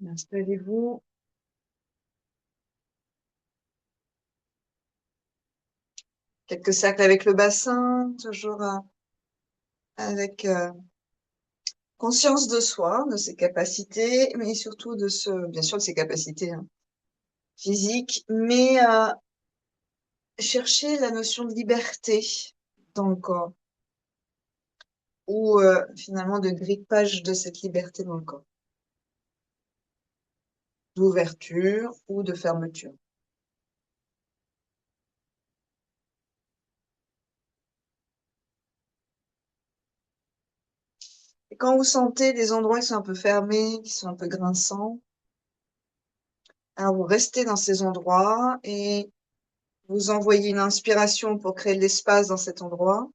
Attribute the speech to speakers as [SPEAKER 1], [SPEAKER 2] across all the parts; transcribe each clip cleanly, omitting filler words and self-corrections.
[SPEAKER 1] Installez-vous. Quelques cercles avec le bassin, toujours avec conscience de soi, de ses capacités, mais surtout bien sûr de ses capacités physiques, mais chercher la notion de liberté dans le corps, ou finalement de grippage de cette liberté dans le corps, d'ouverture ou de fermeture. Et quand vous sentez des endroits qui sont un peu fermés, qui sont un peu grinçants, alors vous restez dans ces endroits et vous envoyez une inspiration pour créer de l'espace dans cet endroit,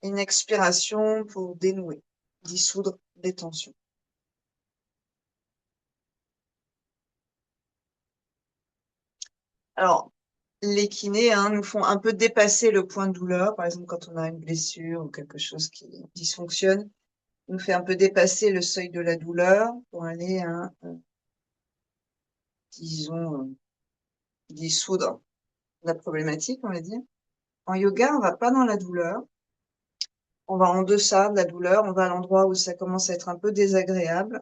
[SPEAKER 1] et une expiration pour dénouer, dissoudre les tensions. Alors, les kinés nous font un peu dépasser le point de douleur. Par exemple, quand on a une blessure ou quelque chose qui dysfonctionne, nous fait un peu dépasser le seuil de la douleur pour aller disons, dissoudre la problématique, on va dire. En yoga, on va pas dans la douleur. On va en deçà de la douleur. On va à l'endroit où ça commence à être un peu désagréable,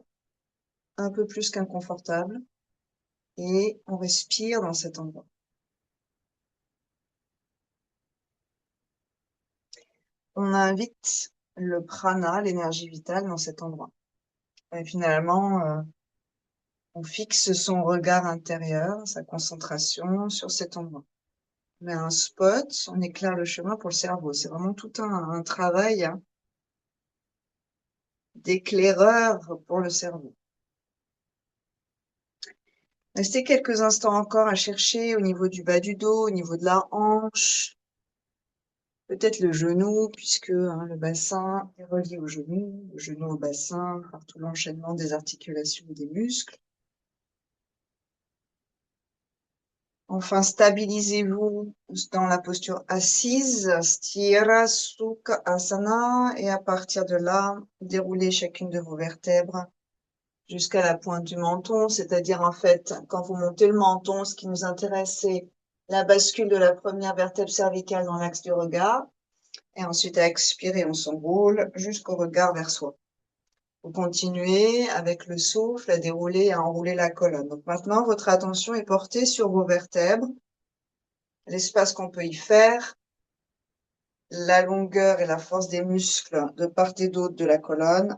[SPEAKER 1] un peu plus qu'inconfortable, et on respire dans cet endroit. On invite le prana, l'énergie vitale, dans cet endroit. Et finalement, on fixe son regard intérieur, sa concentration sur cet endroit. On met un spot, on éclaire le chemin pour le cerveau. C'est vraiment tout un travail d'éclaireur pour le cerveau. Restez quelques instants encore à chercher au niveau du bas du dos, au niveau de la hanche, peut-être le genou, puisque le bassin est relié au genou au bassin, par tout l'enchaînement des articulations et des muscles. Enfin, stabilisez-vous dans la posture assise, Sthira Sukha Asana, et à partir de là, déroulez chacune de vos vertèbres jusqu'à la pointe du menton, c'est-à-dire en fait, quand vous montez le menton, ce qui nous intéresse, c'est la bascule de la première vertèbre cervicale dans l'axe du regard, et ensuite à expirer, on s'enroule jusqu'au regard vers soi. Vous continuez avec le souffle à dérouler et à enrouler la colonne. Donc maintenant, votre attention est portée sur vos vertèbres, l'espace qu'on peut y faire, la longueur et la force des muscles de part et d'autre de la colonne,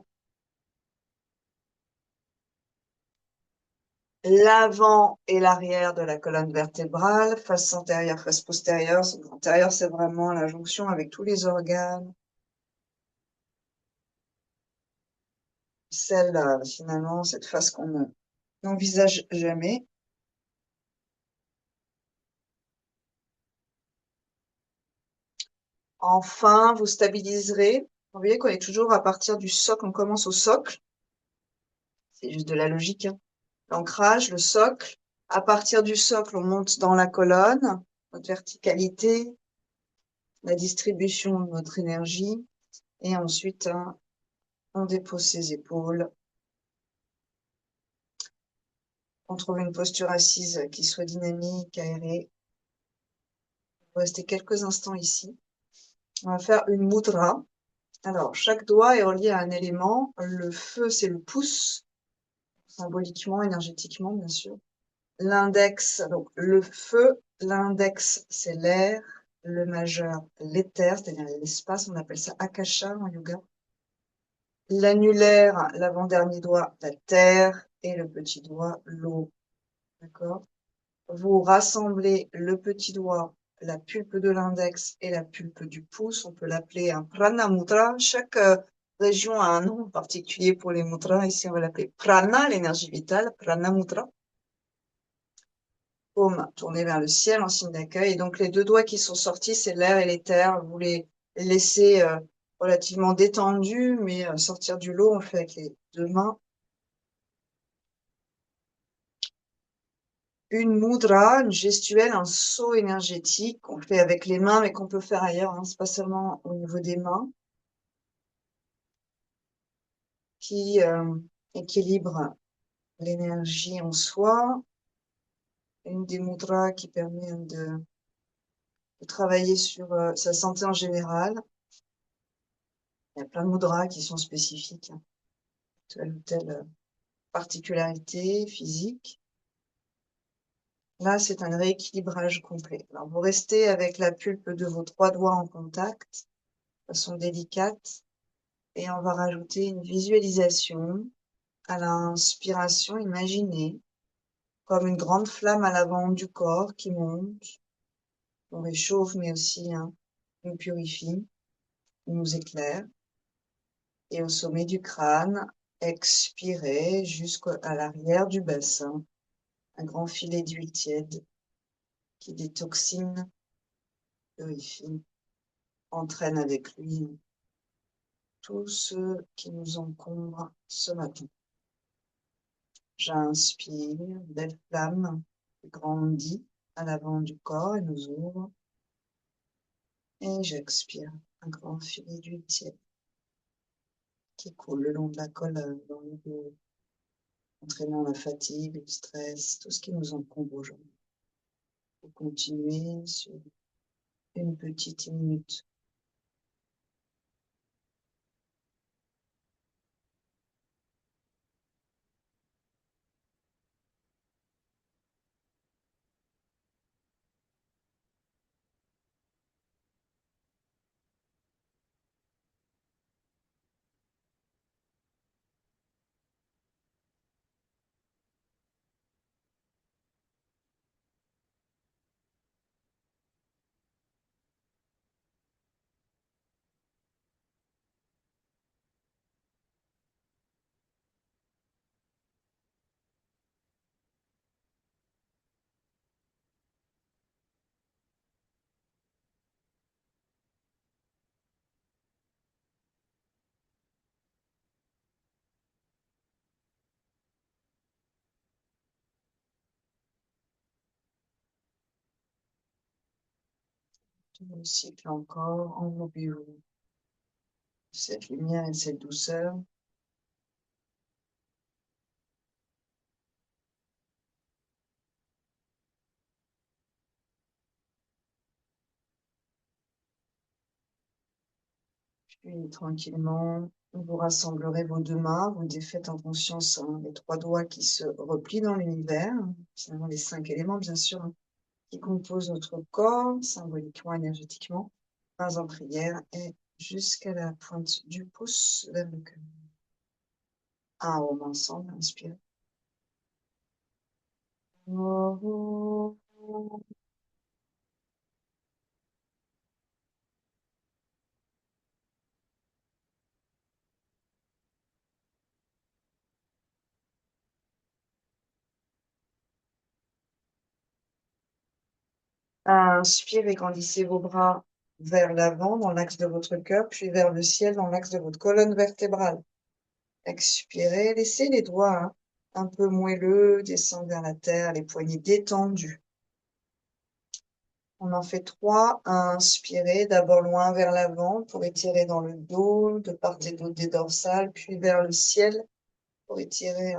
[SPEAKER 1] l'avant et l'arrière de la colonne vertébrale, face antérieure, face postérieure. L'antérieur, c'est vraiment la jonction avec tous les organes. Celle, finalement, cette face qu'on n'envisage jamais. Enfin, vous stabiliserez. Vous voyez qu'on est toujours à partir du socle, on commence au socle. C'est juste de la logique, L'ancrage, le socle. À partir du socle, on monte dans la colonne, notre verticalité, la distribution de notre énergie. Et ensuite, on dépose ses épaules. On trouve une posture assise qui soit dynamique, aérée. On va rester quelques instants ici. On va faire une mudra. Alors, chaque doigt est relié à un élément. Le feu, c'est le pouce, symboliquement, énergétiquement, bien sûr. L'index, donc le feu, l'index, c'est l'air. Le majeur, l'éther, c'est-à-dire l'espace. On appelle ça akasha en yoga. L'annulaire, l'avant-dernier doigt, la terre. Et le petit doigt, l'eau. D'accord? Vous rassemblez le petit doigt, la pulpe de l'index et la pulpe du pouce. On peut l'appeler un prana mudra. Chaque région a un nom particulier pour les mudras. Ici, on va l'appeler prana, l'énergie vitale, prana mudra. Paume tournée vers le ciel en signe d'accueil. Et donc, les deux doigts qui sont sortis, c'est l'air et l'éther. Vous les laissez relativement détendus, mais sortir du lot, on le fait avec les deux mains. Une mudra, une gestuelle, un saut énergétique qu'on fait avec les mains, mais qu'on peut faire ailleurs, c'est pas seulement au niveau des mains, qui équilibre l'énergie en soi. Une des mudras qui permet de travailler sur sa santé en général. Il y a plein de mudras qui sont spécifiques, hein, telle ou telle particularité physique. Là, c'est un rééquilibrage complet. Alors, vous restez avec la pulpe de vos 3 doigts en contact, de façon délicate, et on va rajouter une visualisation. À l'inspiration, imaginez comme une grande flamme à l'avant du corps qui monte, on réchauffe, mais aussi hein, nous purifie, nous éclaire. Et au sommet du crâne, expirez jusqu'à l'arrière du bassin, un grand filet d'huile tiède qui détoxine, purifie, entraîne avec lui tout ce qui nous encombre ce matin. J'inspire, belle flamme qui grandit à l'avant du corps et nous ouvre. Et j'expire, un grand filet d'huile tiède qui coule le long de la colonne, dans le dos, entraînant la fatigue, le stress, tout ce qui nous encombre aujourd'hui. Pour continuer sur une petite minute. Tout le cycle encore, enrobez-vous de cette lumière et de cette douceur. Puis tranquillement, vous rassemblerez vos 2 mains, vous défaites en conscience hein, les 3 doigts qui se replient dans l'univers, finalement les 5 éléments bien sûr, hein, qui composent notre corps, symboliquement, énergétiquement, mains en prière et jusqu'à la pointe du pouce vers le cœur. Un rond ensemble, inspirez. Inspirez, grandissez vos bras vers l'avant dans l'axe de votre cœur, puis vers le ciel dans l'axe de votre colonne vertébrale. Expirez, laissez les doigts hein, un peu moelleux descendre vers la terre, les poignets détendus. On en fait 3. Inspirez, d'abord loin vers l'avant pour étirer dans le dos, de part et d'autre des dorsales, puis vers le ciel pour étirer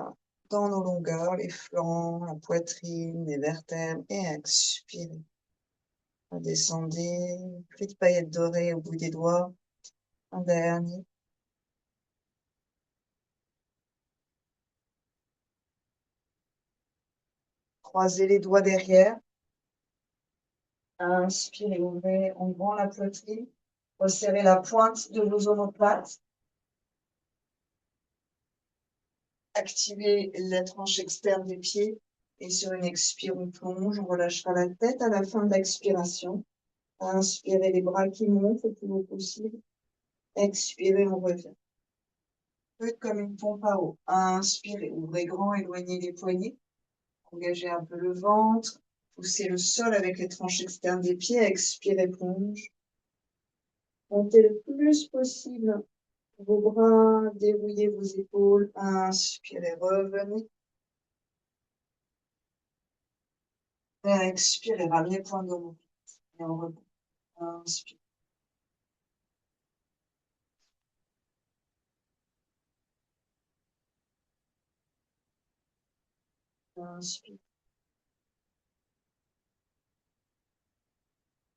[SPEAKER 1] dans nos longueurs, les flancs, la poitrine, les vertèbres, et expirez. Descendez, plus de paillettes dorées au bout des doigts. Un dernier. Croisez les doigts derrière. Inspirez, ouvrez en grand la poitrine. Resserrez la pointe de vos omoplates. Activez la tranche externe des pieds. Et sur une expire, on plonge. On relâchera la tête à la fin de l'expiration. Inspirez les bras qui montent le plus haut possible. Expirez, on revient. Faites comme une pompe à eau. Inspirez, ouvrez grand, éloignez les poignets. Engagez un peu le ventre. Poussez le sol avec les tranches externes des pieds. Expirez, plonge. Montez le plus possible vos bras. Dérouillez vos épaules. Inspirez, revenez. Et expirez, ramenez point de l'eau. Et on repart. Inspire. Inspire.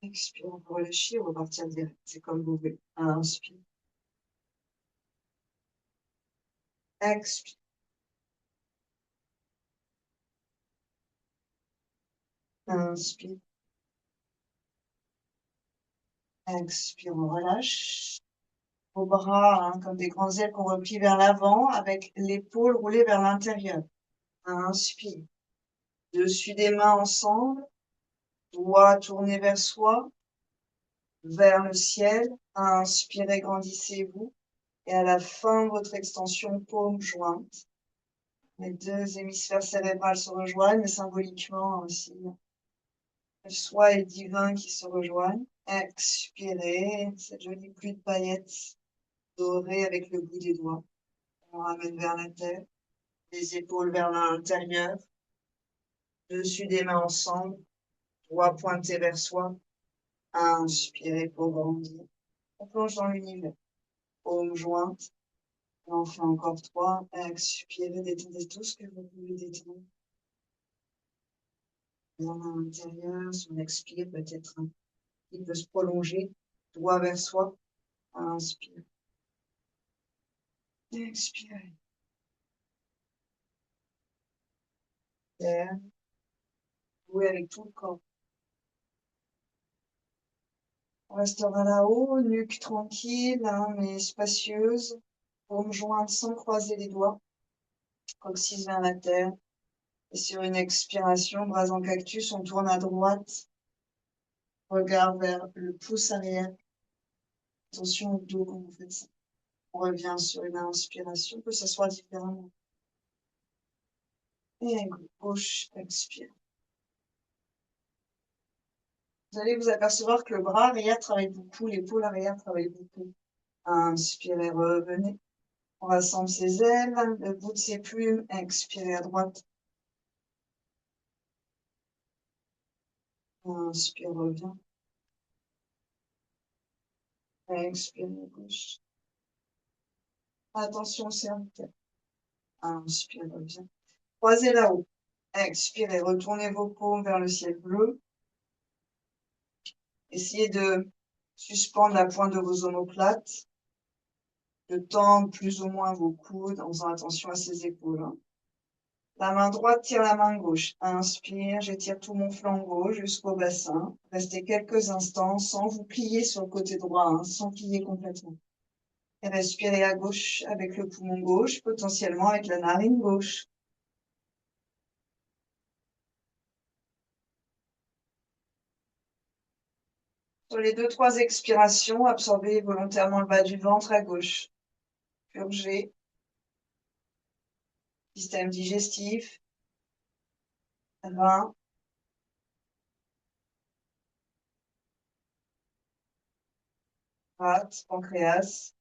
[SPEAKER 1] Expire. On peut relâcher, repartir direct. C'est comme vous voulez. Inspire. Expire. Inspire. Expire. On relâche. Vos bras, hein, comme des grandes ailes qu'on replie vers l'avant avec l'épaule roulée vers l'intérieur. Inspire. Dessus des mains ensemble. Doigts tournés vers soi, vers le ciel. Inspirez, grandissez-vous. Et à la fin, votre extension paume jointe. Les deux hémisphères cérébrales se rejoignent, mais symboliquement aussi. Le soi et le divin qui se rejoignent. Expirez, cette jolie pluie de paillettes dorées avec le bout des doigts. On ramène vers la terre, les épaules vers l'intérieur, dessus des mains ensemble, doigts pointés vers soi. Inspirez pour grandir. On plonge dans l'univers. Paume jointe. On en fait encore 3. Expirez, détendez tout ce que vous pouvez détendre. Bien à l'intérieur, si on expire, peut-être il peut se prolonger, doigt vers soi. Inspire. Expirez. Terre. Jouez avec tout le corps. On restera là-haut, nuque tranquille, hein, mais spacieuse. Paume jointe sans croiser les doigts. Coccyx vers la terre. Et sur une expiration, bras en cactus, on tourne à droite. Regard vers le pouce arrière. Attention au dos quand vous faites ça. On revient sur une inspiration, on peut s'asseoir différemment. Et gauche, expire. Vous allez vous apercevoir que le bras arrière travaille beaucoup, l'épaule arrière travaille beaucoup. Inspirez, revenez. On rassemble ses ailes, le bout de ses plumes. Expirez à droite. Inspire, revient. Expire à gauche. Attention au cervical. Inspire, revient. Croisez là-haut. Expirez, retournez vos paumes vers le ciel bleu. Essayez de suspendre la pointe de vos omoplates, de tendre plus ou moins vos coudes en faisant attention à ses épaules. La main droite tire la main gauche. Inspire, j'étire tout mon flanc gauche jusqu'au bassin. Restez quelques instants sans vous plier sur le côté droit, sans plier complètement. Et respirez à gauche avec le poumon gauche, potentiellement avec la narine gauche. Sur les 2-3 expirations, absorbez volontairement le bas du ventre à gauche. Purgez. Système digestif. Rein. Rate, pancréas.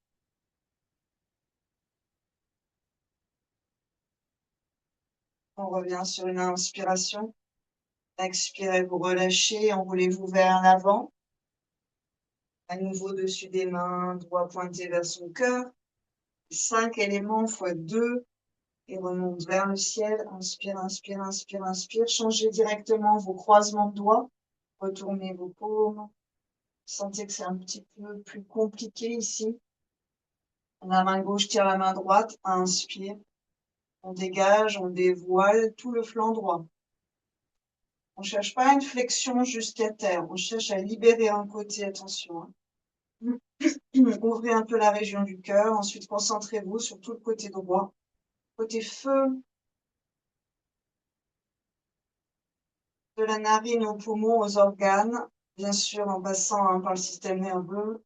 [SPEAKER 1] On revient sur une inspiration. Expirez, vous relâchez, enroulez-vous vers l'avant. À nouveau dessus des mains, doigts pointés vers son cœur. 5 éléments fois 2 et remonte vers le ciel. Inspire, inspire, inspire, inspire. Changez directement vos croisements de doigts. Retournez vos paumes. Sentez que c'est un petit peu plus compliqué ici. La main gauche tire la main droite. Inspire. On dégage, on dévoile tout le flanc droit. On ne cherche pas une flexion jusqu'à terre. On cherche à libérer un côté. Attention. Ouvrez un peu la région du cœur. Ensuite, concentrez-vous sur tout le côté droit. Côté feu, de la narine aux poumons, aux organes. Bien sûr, en passant par le système nerveux.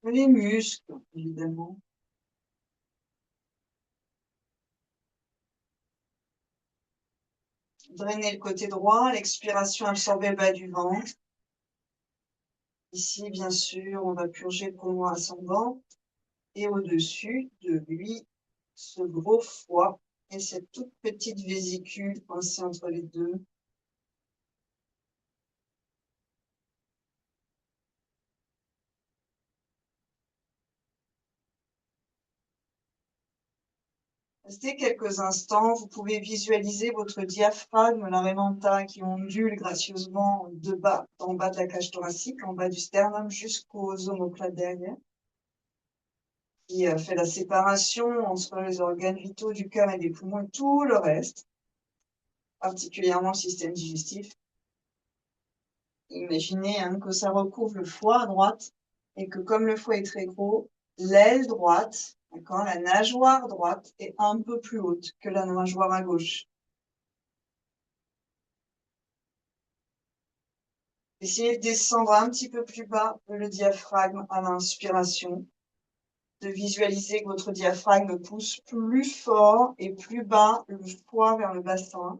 [SPEAKER 1] Les muscles, évidemment. Drainez le côté droit. L'expiration, absorbez le bas du ventre. Ici, bien sûr, on va purger le poumon ascendant. Et au-dessus de lui, ce gros foie et cette toute petite vésicule coincée entre les deux. Restez quelques instants. Vous pouvez visualiser votre diaphragme, la rementa qui ondule gracieusement en bas de la cage thoracique, en bas du sternum jusqu'aux omoplates derrière, qui fait la séparation entre les organes vitaux du cœur et des poumons et tout le reste, particulièrement le système digestif. Imaginez que ça recouvre le foie à droite et que comme le foie est très gros, l'aile droite, d'accord, la nageoire droite est un peu plus haute que la nageoire à gauche. Essayez de descendre un petit peu plus bas le diaphragme à l'inspiration, de visualiser que votre diaphragme pousse plus fort et plus bas le foie vers le bassin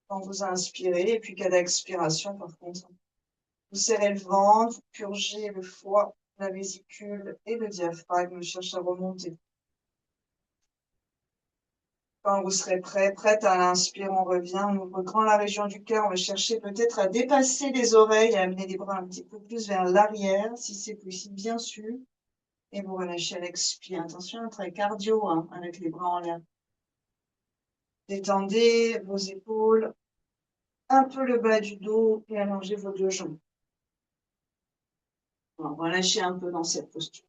[SPEAKER 1] quand vous inspirez, et puis qu'à l'expiration, par contre, vous serrez le ventre, vous purgez le foie, la vésicule et le diaphragme cherche à remonter. Quand vous serez prête à l'inspirer, on revient, on ouvre grand la région du cœur, on va chercher peut-être à dépasser les oreilles, à amener les bras un petit peu plus vers l'arrière, si c'est possible, bien sûr. Et vous relâchez à l'expire. Attention, très cardio, avec les bras en l'air. Détendez vos épaules, un peu le bas du dos et allongez vos deux jambes. Alors, relâchez un peu dans cette posture.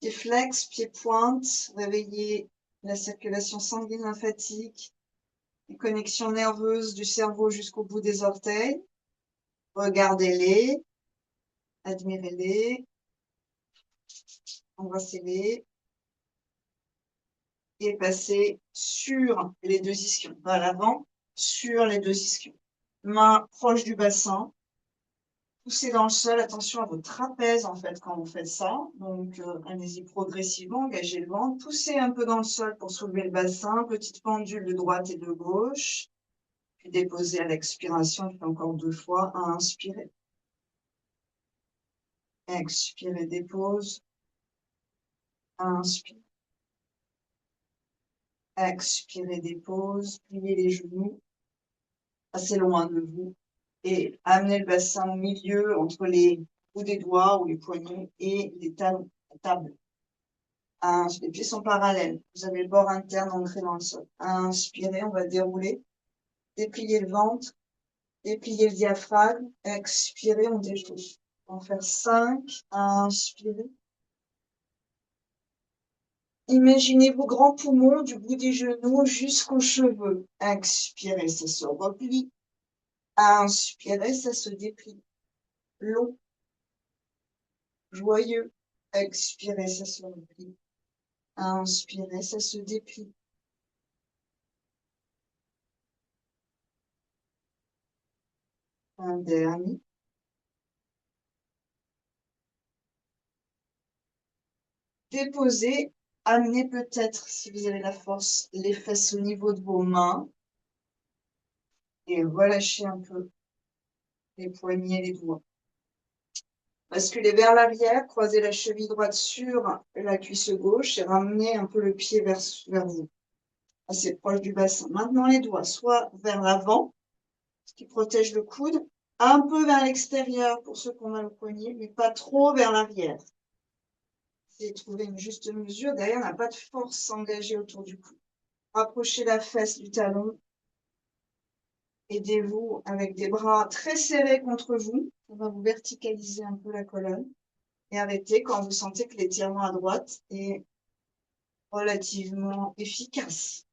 [SPEAKER 1] Pieds flex, pieds pointe, réveillez la circulation sanguine lymphatique, les connexions nerveuses du cerveau jusqu'au bout des orteils. Regardez-les, admirez-les, embrassez-les et passez sur les deux ischions, à l'avant, sur les deux ischions. Main proche du bassin, poussez dans le sol, attention à vos trapèzes en fait quand vous faites ça, donc allez-y progressivement, engagez le ventre, poussez un peu dans le sol pour soulever le bassin, petite pendule de droite et de gauche, puis déposez à l'expiration, puis encore 2 fois, à inspirer. Expirez, dépose, inspire. Expirez, dépose, pliez les genoux assez loin de vous et amenez le bassin au milieu entre les bouts des doigts ou les poignets et les talons, la table. Les pieds sont parallèles. Vous avez le bord interne ancré dans le sol. Inspirez, on va dérouler. Déplier le ventre, déplier le diaphragme. Expirez, on déjoue. On va faire 5. Inspirez. Imaginez vos grands poumons du bout des genoux jusqu'aux cheveux. Expirez, ça se replie. Inspirez, ça se déplie. Long, joyeux. Expirez, ça se replie. Inspirez, ça se déplie. Un dernier. Déposez, amenez peut-être, si vous avez la force, les fesses au niveau de vos mains et relâchez un peu les poignets, les doigts. Basculez vers l'arrière, croisez la cheville droite sur la cuisse gauche et ramenez un peu le pied vers vous, assez proche du bassin. Maintenant, les doigts, soit vers l'avant, ce qui protège le coude, un peu vers l'extérieur pour ceux qui ont mal au poignet, mais pas trop vers l'arrière. Essayez de trouver une juste mesure. Derrière, on n'a pas de force engagée autour du cou. Rapprochez la fesse du talon. Aidez-vous avec des bras très serrés contre vous. On va vous verticaliser un peu la colonne. Et arrêtez quand vous sentez que l'étirement à droite est relativement efficace.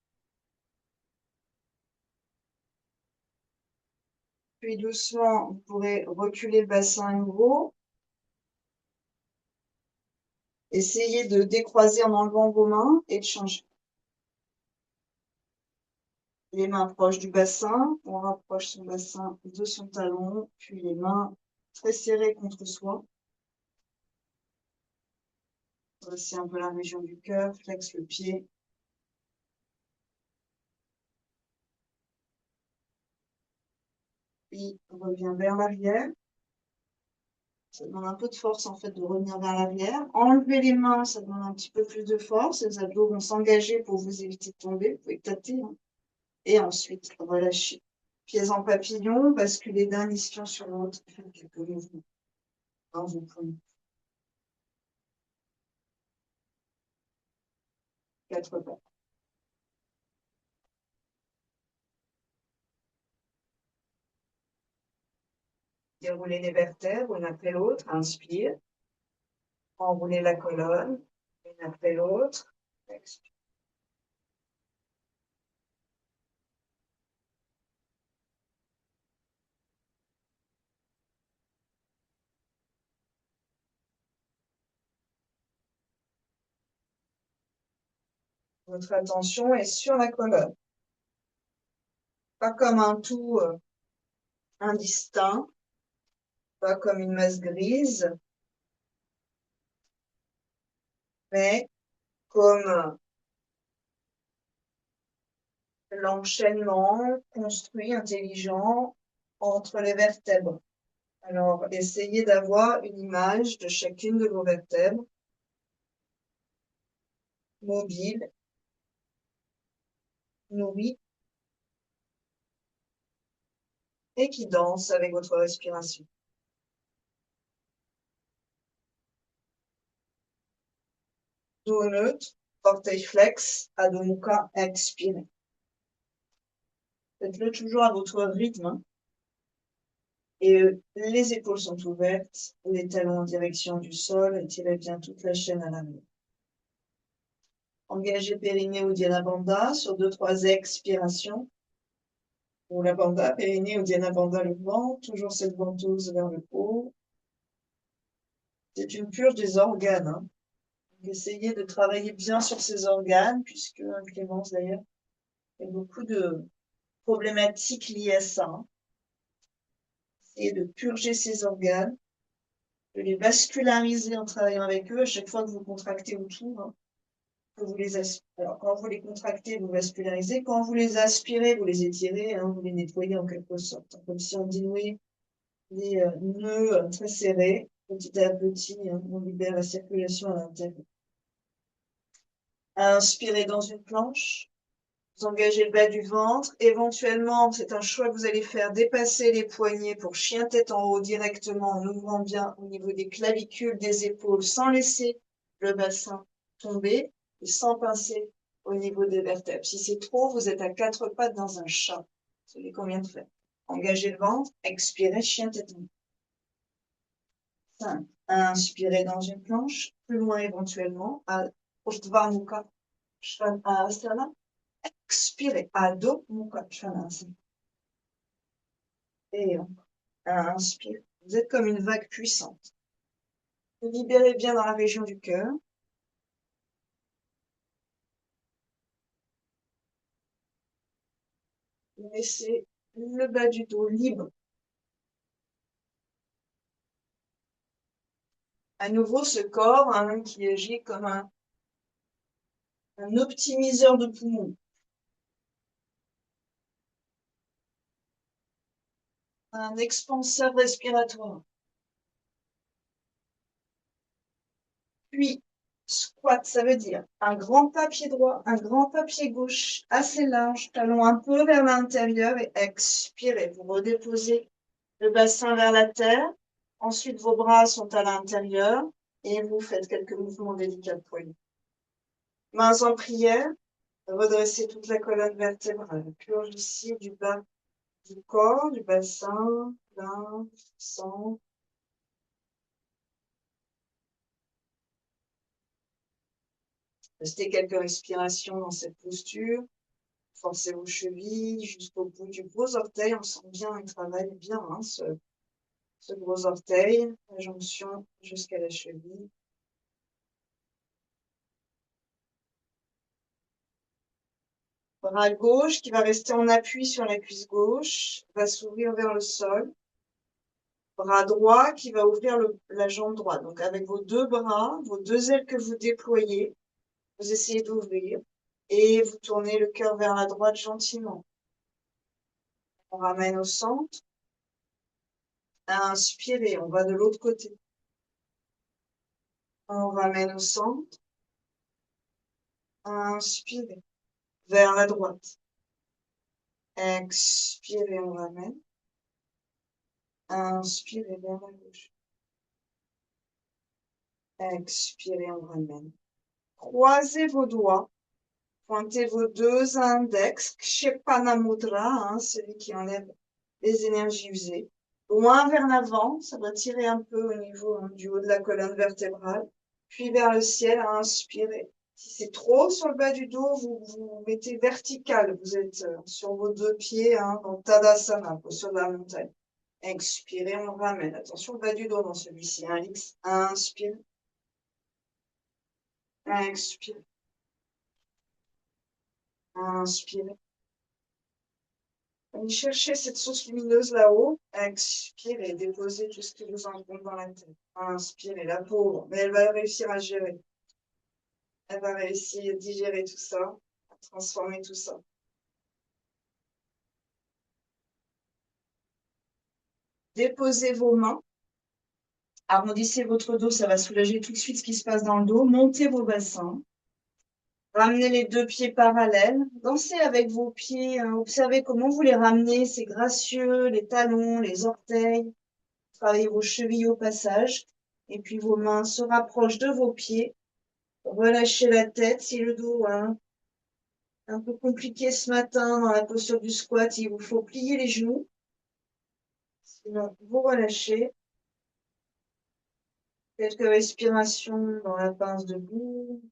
[SPEAKER 1] Puis doucement, vous pourrez reculer le bassin à nouveau. Essayez de décroiser en enlevant vos mains et de changer. Les mains proches du bassin, on rapproche son bassin de son talon, puis les mains très serrées contre soi. Voici un peu la région du cœur, flex le pied. Puis on revient vers l'arrière. Ça demande un peu de force en fait de revenir vers l'arrière. Enlevez les mains, ça demande un petit peu plus de force. Les abdos vont s'engager pour vous éviter de tomber. Vous pouvez tâter. Et ensuite, relâchez. Pieds en papillon, basculez d'un ischion sur l'autre. Faites quelques mouvements dans vos poings. quatre pattes. Déroulez les vertèbres une après l'autre, inspire. Enroulez la colonne une après l'autre, expire. Votre attention est sur la colonne. Pas comme un tout indistinct, pas comme une masse grise, mais comme l'enchaînement construit, intelligent entre les vertèbres. Alors, essayez d'avoir une image de chacune de vos vertèbres, mobile, nourrie, et qui danse avec votre respiration. Dos neutre, orteil flex, Adho Mukha, expirez. Faites-le toujours à votre rythme. Et les épaules sont ouvertes, les talons en direction du sol, étirez bien toute la chaîne à l'arrière. Engagez périnée ou Dhyana Bandha sur 2-3 expirations. Pour la Bandha, périnée ou Dhyana Bandha, le ventre, toujours cette ventouse vers le haut. C'est une purge des organes. Hein. Essayez de travailler bien sur ces organes, puisque, Clémence d'ailleurs, il y a beaucoup de problématiques liées à ça. Hein. Essayez de purger ces organes, de les vasculariser en travaillant avec eux à chaque fois que vous contractez autour. Hein. Que vous les Alors, quand vous les contractez, vous vascularisez. Quand vous les aspirez, vous les étirez, hein, vous les nettoyez en quelque sorte. Hein, comme si on diluait des nœuds très serrés. Petit à petit, hein, on libère la circulation à l'intérieur. Inspirez dans une planche. Vous engagez le bas du ventre. Éventuellement, c'est un choix que vous allez faire, dépasser les poignets pour chien tête en haut directement en ouvrant bien au niveau des clavicules, des épaules, sans laisser le bassin tomber et sans pincer au niveau des vertèbres. Si c'est trop, vous êtes à 4 pattes dans un chat. Celui qu'on vient de faire. Engagez le ventre, expirez, chien tête en haut. 5. Inspirez dans une planche, plus loin éventuellement, à Urdhva Mukha Svanasana. Expirez, Adho Mukha Svanasana. Et inspire. Vous êtes comme une vague puissante. Vous libérez bien dans la région du cœur. Laissez le bas du dos libre. À nouveau, ce corps hein, qui agit comme un optimiseur de poumons. Un expanseur respiratoire. Puis, squat, ça veut dire un grand pas pied droit, un grand pas pied gauche, assez large, talon un peu vers l'intérieur et expirez. Vous redéposez le bassin vers la terre. Ensuite, vos bras sont à l'intérieur et vous faites quelques mouvements délicats de poignets. Mains en prière, redressez toute la colonne vertébrale. Purge ici du bas du corps, du bassin, plein, sang. Restez quelques respirations dans cette posture. Forcez vos chevilles jusqu'au bout du gros orteil. On sent bien, il travaille bien hein, ce gros orteil, la jonction jusqu'à la cheville. Bras gauche qui va rester en appui sur la cuisse gauche, va s'ouvrir vers le sol. Bras droit qui va ouvrir la jambe droite. Donc avec vos deux bras, vos deux ailes que vous déployez, vous essayez d'ouvrir et vous tournez le cœur vers la droite gentiment. On ramène au centre. Inspirez, on va de l'autre côté. On ramène au centre. Inspirez vers la droite. Expirez, on ramène. Inspirez vers la gauche. Expirez, on ramène. Croisez vos doigts Pointez vos deux index, Kshepana Mudra, hein, celui qui enlève les énergies usées. Loin vers l'avant, ça va tirer un peu au niveau du haut de la colonne vertébrale. Puis vers le ciel, à inspirer. Si c'est trop sur le bas du dos, vous mettez vertical. Vous êtes sur vos deux pieds, hein, dans Tadasana, posture de la montagne. Expirez, on ramène. Attention au bas du dos dans celui-ci. Un X, inspire. Expire. Inspire. Allez chercher cette source lumineuse là-haut. Expirez, déposez tout ce qui vous encombre dans la tête. Inspirez, la pauvre, mais elle va réussir à gérer. Elle va réussir à digérer tout ça, à transformer tout ça. Déposez vos mains. Arrondissez votre dos, ça va soulager tout de suite ce qui se passe dans le dos. Montez vos bassins. Ramenez les deux pieds parallèles. Dansez avec vos pieds. Hein. Observez comment vous les ramenez. C'est gracieux, les talons, les orteils. Travaillez vos chevilles au passage. Et puis vos mains se rapprochent de vos pieds. Relâchez la tête. Si le dos hein, un peu compliqué ce matin dans la posture du squat, il vous faut plier les genoux. Sinon, vous relâchez. Quelques respirations dans la pince debout.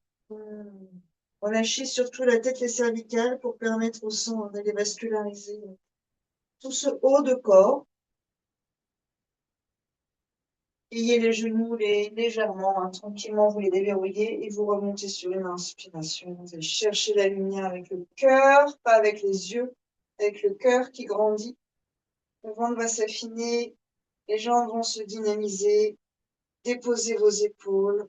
[SPEAKER 1] Relâchez surtout la tête et cervicales pour permettre au sang d'aller vasculariser tout ce haut de corps. Pliez les genoux légèrement, hein, tranquillement, vous les déverrouillez et vous remontez sur une inspiration. Vous allez chercher la lumière avec le cœur, pas avec les yeux, avec le cœur qui grandit. Le ventre va s'affiner, les jambes vont se dynamiser. Déposez vos épaules.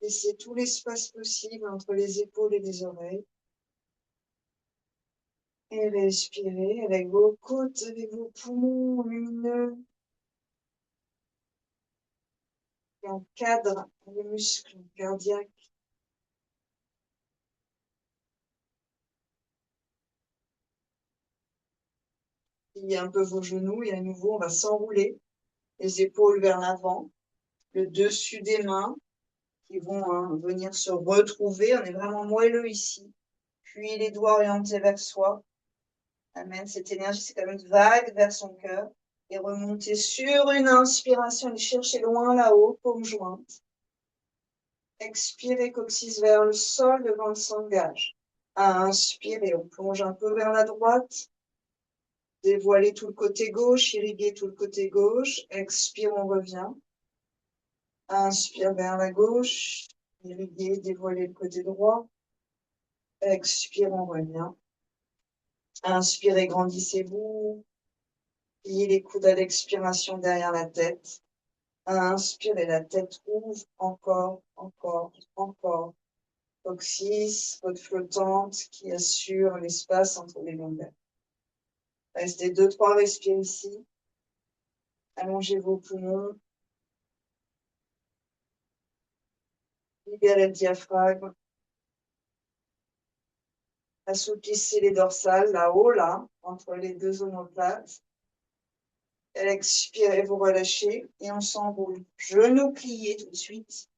[SPEAKER 1] Laissez tout l'espace possible entre les épaules et les oreilles. Et respirez avec vos côtes, avec vos poumons lumineux. Et encadre les muscles cardiaques. Pliez un peu vos genoux et à nouveau, on va s'enrouler. Les épaules vers l'avant. Le dessus des mains qui vont hein, venir se retrouver. On est vraiment moelleux ici. Puis les doigts orientés vers soi. Amène cette énergie, c'est comme une vague vers son cœur. Et remontez sur une inspiration, et cherchez loin là-haut, paume jointe. Expirez, coccyx vers le sol, le ventre s'engage. Inspirez, on plonge un peu vers la droite. Dévoilez tout le côté gauche, irriguez tout le côté gauche. Expire, on revient. Inspire vers la gauche. Irriguez, dévoilez le côté droit. Expire, on revient. Inspirez, grandissez-vous. Pliez les coudes à l'expiration derrière la tête. Inspirez, la tête ouvre encore, encore, encore. Coccyx, côte flottante qui assure l'espace entre les lombaires. Restez 2-3 respires ici. Allongez vos poumons. Libérez le diaphragme. Assouplissez les dorsales là-haut, là, entre les deux omoplates. Expirez, vous relâchez et on s'enroule. Genoux pliés tout de suite.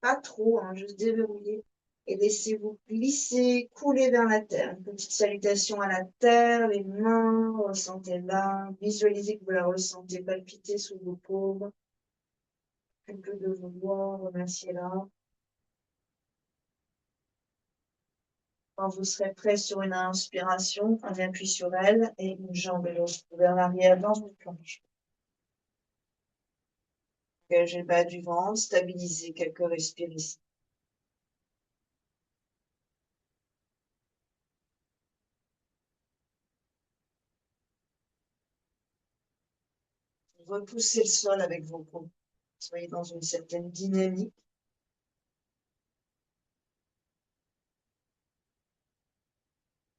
[SPEAKER 1] Pas trop, hein, juste déverrouiller. Et laissez-vous glisser, couler vers la terre. Une petite salutation à la terre, les mains, ressentez-la. Visualisez que vous la ressentez palpiter sous vos paumes. Un peu de vos doigts, remerciez-la. Quand vous serez prêt sur une inspiration, on appuie sur elle et une jambe et l'autre vers l'arrière dans une planche. Engagez le bas du ventre, stabilisez quelques respirations. Repoussez le sol avec vos paumes. Soyez dans une certaine dynamique.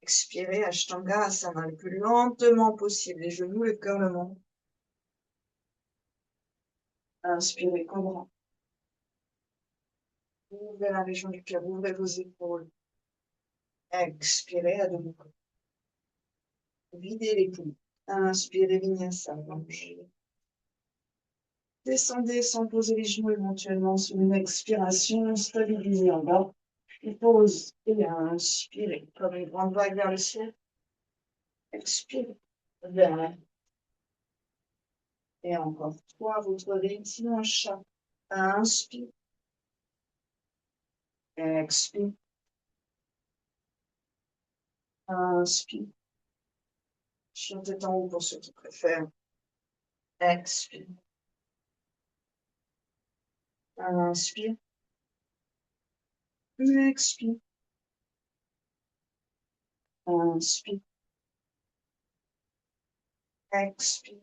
[SPEAKER 1] Expirez, Ashtanga Asana, le plus lentement possible. Les genoux, le cœur, le menton. Inspirez, cobra. Ouvrez la région du cœur, ouvrez vos épaules. Expirez, à demi. Videz les poumons. Inspirez, Vinyasa, allongez. Descendez sans poser les genoux éventuellement sur une expiration, stabilisez en bas. Pause et inspirez comme une grande vague vers le ciel. Expirez. Vers. Et encore 3, votre rythme en chat. Inspire. Expire. Inspire. Chien tête en haut pour ceux qui préfèrent. Expire. Inspire. Expire. Inspire. Expire.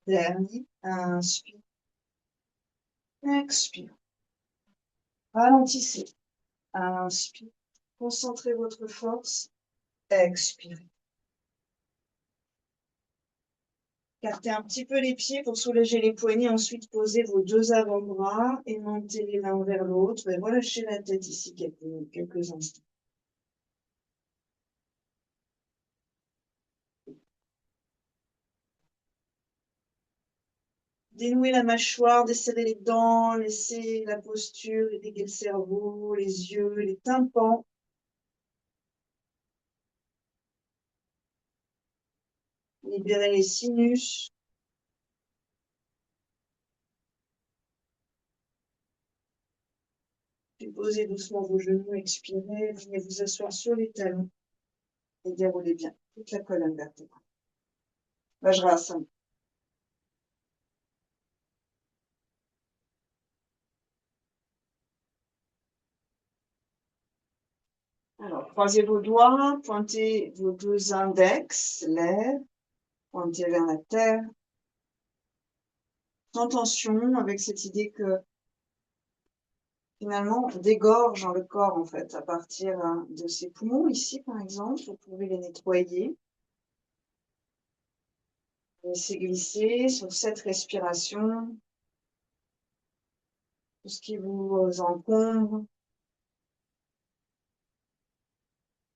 [SPEAKER 1] Dernier. Inspire. Expire. Ralentissez. Inspire. Concentrez votre force. Expirez. Écartez un petit peu les pieds pour soulager les poignets. Ensuite, posez vos deux avant-bras et montez-les l'un vers l'autre. Et relâchez la tête ici quelques instants. Dénouez la mâchoire, desserrez les dents, laissez la posture, éléguer le cerveau, les yeux, les tympans. Libérez les sinus. Puis posez doucement vos genoux, expirez, venez vous asseoir sur les talons et déroulez bien toute la colonne vertébrale. Vajrasana. Alors, croisez vos doigts, pointez vos deux index, lèvres, pointez vers la terre. Sans tension, avec cette idée que finalement, on dégorge le corps, en fait, à partir de ces poumons, ici, par exemple. Vous pouvez les nettoyer. Laissez glisser sur cette respiration tout ce qui vous encombre,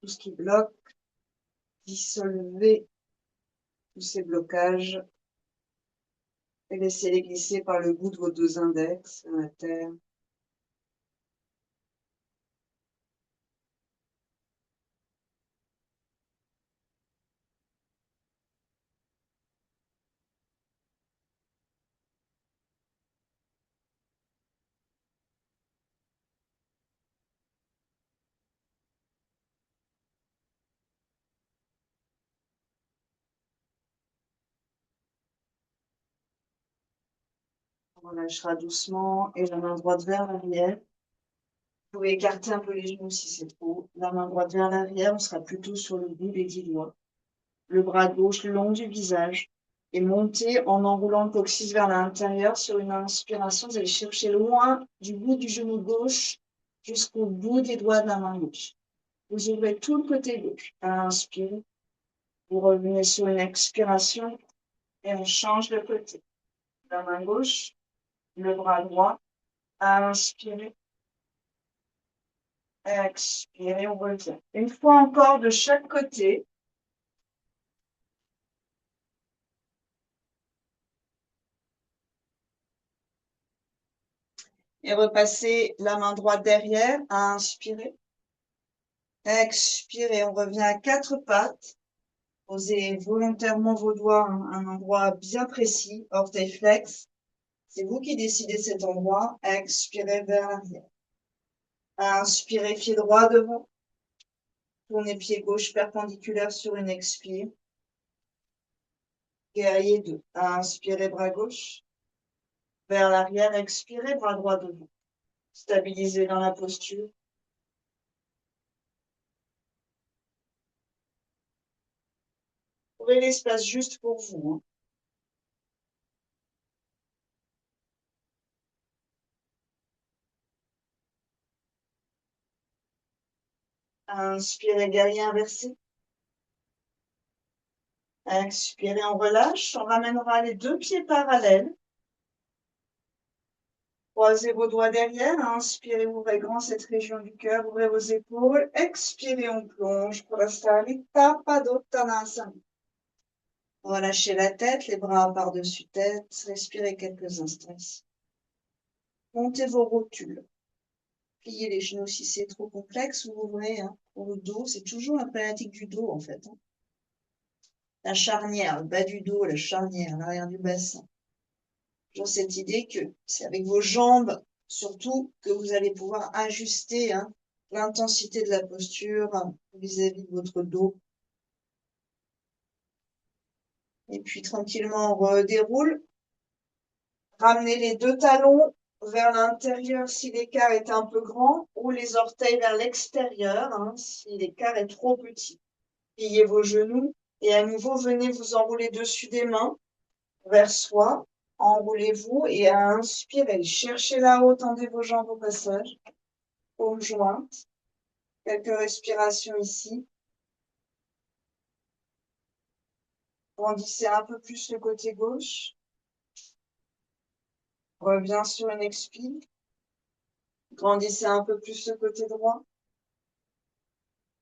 [SPEAKER 1] tout ce qui bloque, dissolvez tous ces blocages et laissez-les glisser par le bout de vos deux index dans la terre. On relâchera doucement et la main droite vers l'arrière. Vous pouvez écarter un peu les genoux si c'est trop. La main droite vers l'arrière, on sera plutôt sur le bout des 10 doigts. Le bras gauche le long du visage et montez en enroulant le coccyx vers l'intérieur. Sur une inspiration, vous allez chercher loin du bout du genou gauche jusqu'au bout des doigts de la main gauche. Vous ouvrez tout le côté gauche. Inspirez. Vous revenez sur une expiration et on change de côté. La main gauche, le bras droit. Inspirez. Expirez, on revient. Une fois encore de chaque côté. Et repassez la main droite derrière. Inspirez. Expirez, on revient à quatre pattes. Posez volontairement vos doigts à un endroit bien précis, orteil flex. C'est vous qui décidez cet endroit. Expirez vers l'arrière. Inspirez, pied droit devant. Tournez pied gauche perpendiculaire sur une expire. Guerrier 2. Inspirez, bras gauche. Vers l'arrière, expirez, bras droit devant. Stabilisez dans la posture. Ouvrez l'espace juste pour vous. Inspirez, guerrier inversé. Expirez, on relâche. On ramènera les deux pieds parallèles. Croisez vos doigts derrière. Inspirez, ouvrez grand cette région du cœur. Ouvrez vos épaules. Expirez, on plonge. Prasarita Padottanasana. Relâchez la tête, les bras par-dessus tête. Respirez quelques instants. Montez vos rotules. Pliez les genoux si c'est trop complexe, vous ouvrez hein, pour le dos. C'est toujours la problématique du dos, en fait. Hein. La charnière, le bas du dos, la charnière, l'arrière du bassin. Toujours cette idée que c'est avec vos jambes, surtout, que vous allez pouvoir ajuster hein, l'intensité de la posture vis-à-vis de votre dos. Et puis, tranquillement, on redéroule. Ramenez les deux talons vers l'intérieur si l'écart est un peu grand ou les orteils vers l'extérieur hein, si l'écart est trop petit. Pliez vos genoux et à nouveau venez vous enrouler dessus des mains vers soi. Enroulez-vous et à inspirer, cherchez là-haut, tendez vos jambes au passage, paumes jointes. Quelques respirations ici. Grandissez un peu plus le côté gauche. Reviens sur une expire. Grandissez un peu plus le côté droit.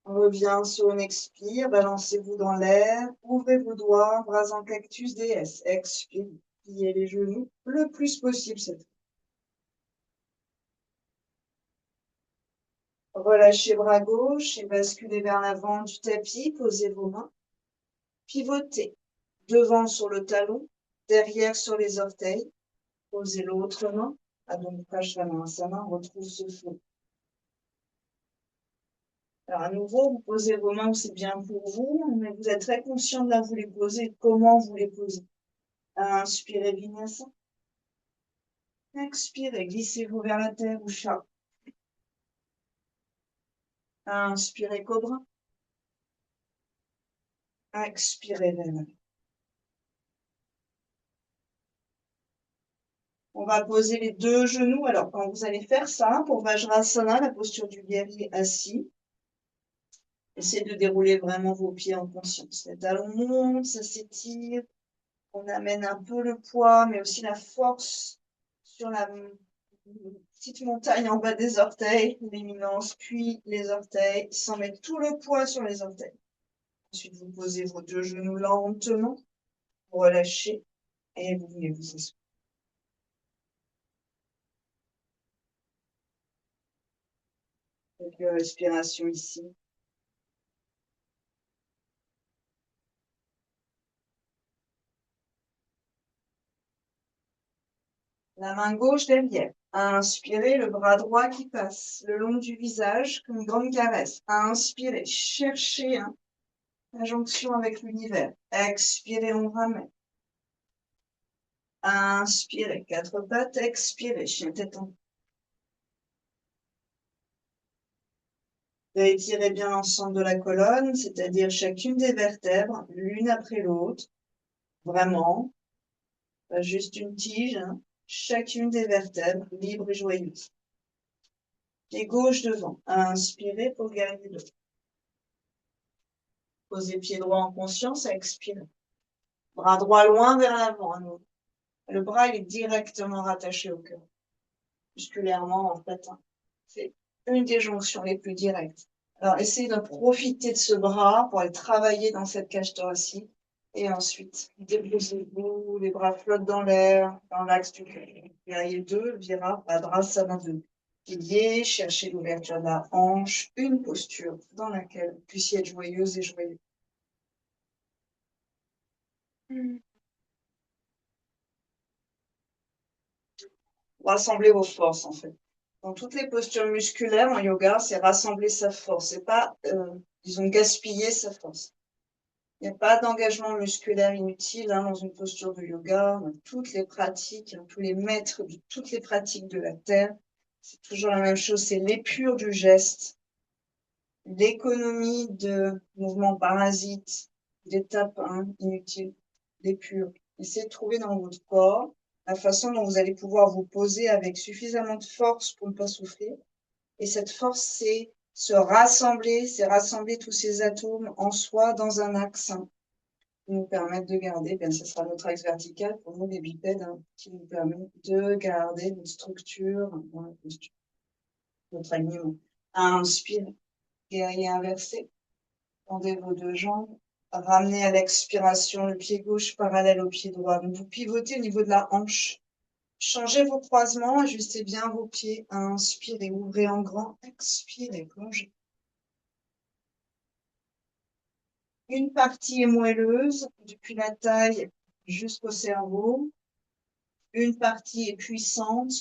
[SPEAKER 1] On revient sur une expire, balancez-vous dans l'air, ouvrez vos doigts, bras en cactus, déesse. Expire, pliez les genoux le plus possible cette fois. Relâchez bras gauche et basculez vers l'avant du tapis, posez vos mains. Pivotez, devant sur le talon, derrière sur les orteils. Posez l'autre main, à donc cache la main à sa main, retrouve ce flot. Alors à nouveau, vous posez vos mains où c'est bien pour vous, mais vous êtes très conscient de là où vous les posez, comment vous les posez. Inspirez Vinyasa. Expirez, glissez-vous vers la terre ou chat. Inspirez cobra. Expirez vers. On va poser les deux genoux. Alors, quand vous allez faire ça, pour Vajrasana, la posture du guerrier assis, essayez de dérouler vraiment vos pieds en conscience. Les talons montent, ça s'étire. On amène un peu le poids, mais aussi la force sur la petite montagne en bas des orteils, l'éminence, puis les orteils, sans mettre tout le poids sur les orteils. Ensuite, vous posez vos deux genoux lentement, vous relâchez et vous venez vous asseoir. Quelques respirations ici. La main gauche derrière. Inspirez, le bras droit qui passe le long du visage comme une grande caresse. Inspirez, cherchez la jonction avec l'univers. Expirez, on ramène. Inspirez, quatre pattes, expirez, chien tête en. Étirez bien l'ensemble de la colonne, c'est-à-dire chacune des vertèbres, l'une après l'autre. Vraiment, pas juste une tige, hein. Chacune des vertèbres, libre et joyeuse. Pied gauche devant. Inspirez pour gagner l'eau. Posez pied droit en conscience, expirez. Bras droit loin vers l'avant. Le bras, il est directement rattaché au cœur. Musculairement, en fait, hein. C'est une des jonctions les plus directes. Alors, essayez de profiter de ce bras pour aller travailler dans cette cage thoracique. Et ensuite, déposez-vous, les bras flottent dans l'air, dans l'axe du cœur. Guerrier 2, Vira, Vajrasana 2. Pilier, cherchez l'ouverture de la hanche, une posture dans laquelle vous puissiez être joyeuse et joyeux. Rassembler vos forces, en fait. Dans toutes les postures musculaires en yoga, c'est rassembler sa force. C'est pas, disons, gaspiller sa force. Il n'y a pas d'engagement musculaire inutile hein, dans une posture de yoga. Toutes les pratiques, hein, tous les maîtres de toutes les pratiques de la Terre, c'est toujours la même chose. C'est l'épure du geste, l'économie de mouvements parasites, d'étapes hein, inutiles, l'épure. Essayez de trouver dans votre corps la façon dont vous allez pouvoir vous poser avec suffisamment de force pour ne pas souffrir. Et cette force, c'est se rassembler, c'est rassembler tous ces atomes en soi dans un axe hein, qui nous permettent de garder, bien ce sera notre axe vertical pour nous les bipèdes, hein, qui nous permet de garder notre structure dans la posture, notre alignement. Inspire, guerrier inversé, tendez vos deux jambes, ramenez à l'expiration le pied gauche parallèle au pied droit. Donc vous pivotez au niveau de la hanche. Changez vos croisements, ajustez bien vos pieds. Inspirez, ouvrez en grand. Expirez, plongez. Une partie est moelleuse, depuis la taille jusqu'au cerveau. Une partie est puissante,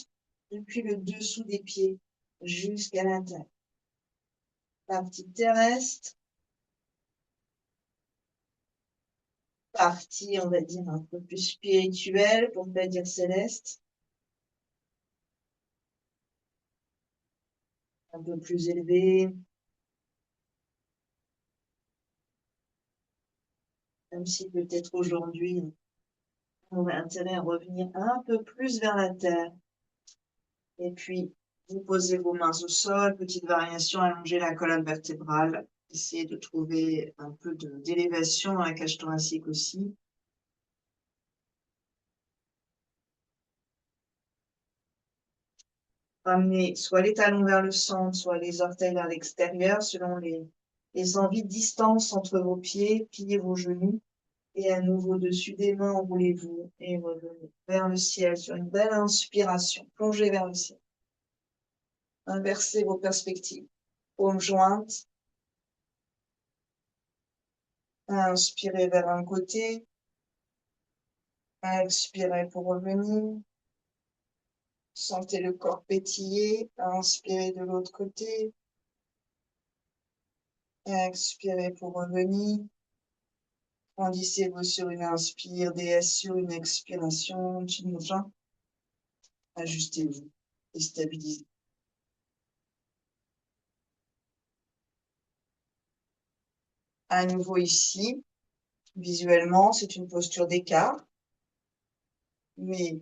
[SPEAKER 1] depuis le dessous des pieds jusqu'à la taille. Partie terrestre. Partie, on va dire, un peu plus spirituelle, pour ne pas dire céleste. Un peu plus élevée. Même si peut-être aujourd'hui, on a intérêt à revenir un peu plus vers la terre. Et puis, vous posez vos mains au sol, petite variation, allongez la colonne vertébrale. Essayez de trouver un peu d'élévation dans la cage thoracique aussi. Ramenez soit les talons vers le centre, soit les orteils vers l'extérieur, selon les envies de distance entre vos pieds. Pliez vos genoux. Et à nouveau, dessus des mains, enroulez-vous et revenez vers le ciel sur une belle inspiration. Plongez vers le ciel. Inversez vos perspectives. Paumes jointes. Inspirez vers un côté. Expirez pour revenir. Sentez le corps pétiller. Inspirez de l'autre côté. Expirez pour revenir. Grandissez-vous sur une inspire, déesse sur une expiration. Chin-Mudra. Ajustez-vous et stabilisez. À nouveau ici, visuellement, c'est une posture d'écart. Mais,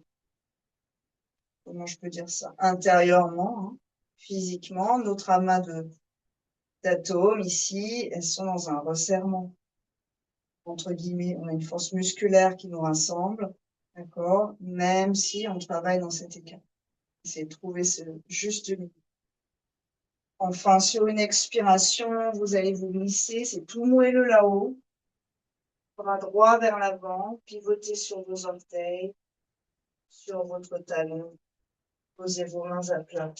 [SPEAKER 1] comment je peux dire ça? Intérieurement, hein, physiquement, notre amas d'atomes ici, elles sont dans un resserrement. Entre guillemets, on a une force musculaire qui nous rassemble, d'accord? Même si on travaille dans cet écart. C'est trouver ce juste milieu. Enfin, sur une expiration, vous allez vous glisser, c'est tout moelleux là-haut. Bras droit vers l'avant, pivotez sur vos orteils, sur votre talon. Posez vos mains à plat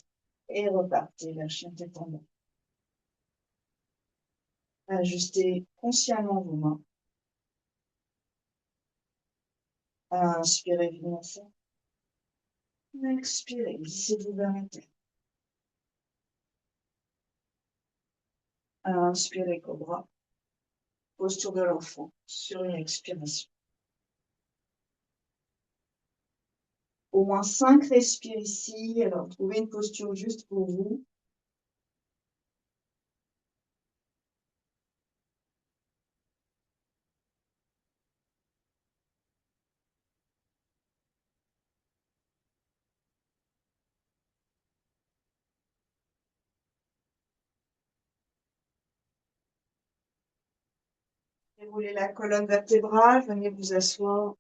[SPEAKER 1] et repartez vers chien tête en bas. Ajustez consciemment vos mains. Inspirez vivement. Expirez, glissez-vous vers la terre. Inspirez cobra. Posture de l'enfant sur une expiration. Au moins 5 respires ici. Alors, trouvez une posture juste pour vous. Déroulez la colonne vertébrale. Venez vous asseoir.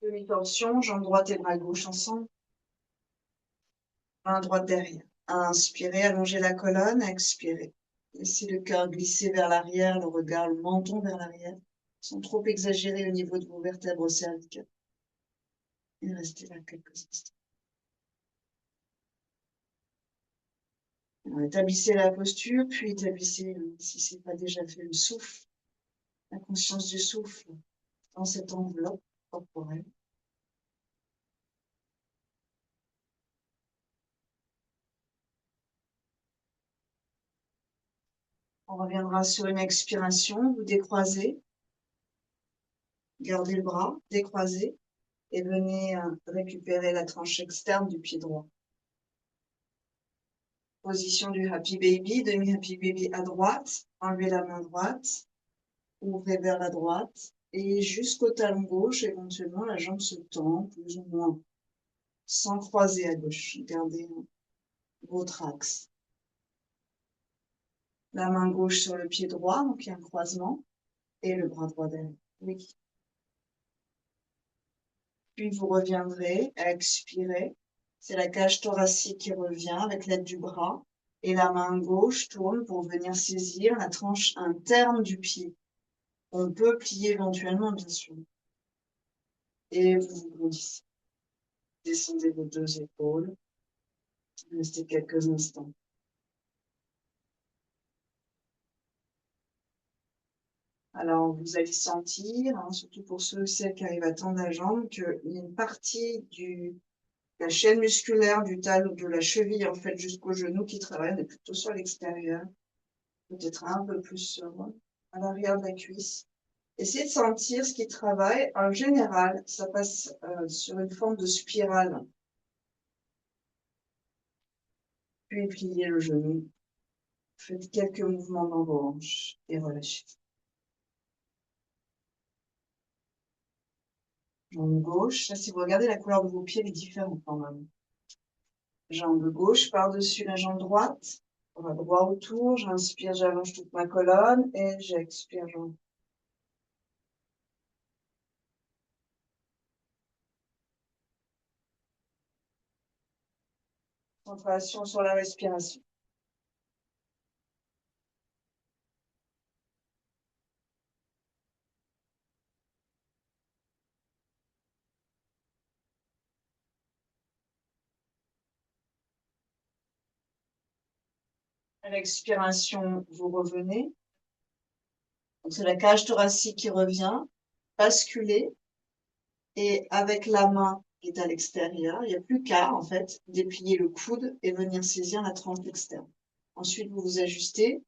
[SPEAKER 1] Demi-torsion, jambe droite et bras gauche ensemble. Main droite derrière. Inspirez, allongez la colonne. Expirez. Laissez le cœur glisser vers l'arrière, le regard, le menton vers l'arrière, sans trop exagérer au niveau de vos vertèbres cervicales. Et restez là quelques instants. Alors, établissez la posture, puis établissez, si ce n'est pas déjà fait, le souffle, la conscience du souffle dans cette enveloppe corporelle. On reviendra sur une expiration, vous décroisez, gardez le bras, décroisez, et venez récupérer la tranche externe du pied droit. Position du Happy Baby, demi-Happy Baby à droite, enlevez la main droite, ouvrez vers la droite, et jusqu'au talon gauche, éventuellement, la jambe se tend, plus ou moins, sans croiser à gauche. Gardez votre axe. La main gauche sur le pied droit, donc il y a un croisement, et le bras droit derrière. Oui. Puis vous reviendrez à expirer. C'est la cage thoracique qui revient avec l'aide du bras Et la main gauche tourne pour venir saisir la tranche interne du pied. On peut plier éventuellement, bien sûr. Et vous grandissez. Descendez vos deux épaules. Restez quelques instants. Alors, vous allez sentir, hein, surtout pour ceux et celles qui arrivent à tendre la jambe, qu'il y a une partie de la chaîne musculaire du talon, de la cheville, en fait, jusqu'au genou qui travaille. On est plutôt sur l'extérieur. Peut-être un peu plus à l'arrière de la cuisse. Essayez de sentir ce qui travaille. En général, ça passe sur une forme de spirale. Puis pliez le genou. Faites quelques mouvements dans vos hanches et relâchez. Jambe gauche. Là, si vous regardez la couleur de vos pieds, elle est différente quand même. Jambe gauche par-dessus la jambe droite. On va droit autour. J'inspire, j'allonge toute ma colonne et j'expire, j'en. Concentration sur la respiration. À l'expiration, vous revenez. C'est la cage thoracique qui revient. Basculez. Et avec la main qui est à l'extérieur, il n'y a plus qu'à, en fait, déplier le coude et venir saisir la tranche externe. Ensuite, vous vous ajustez.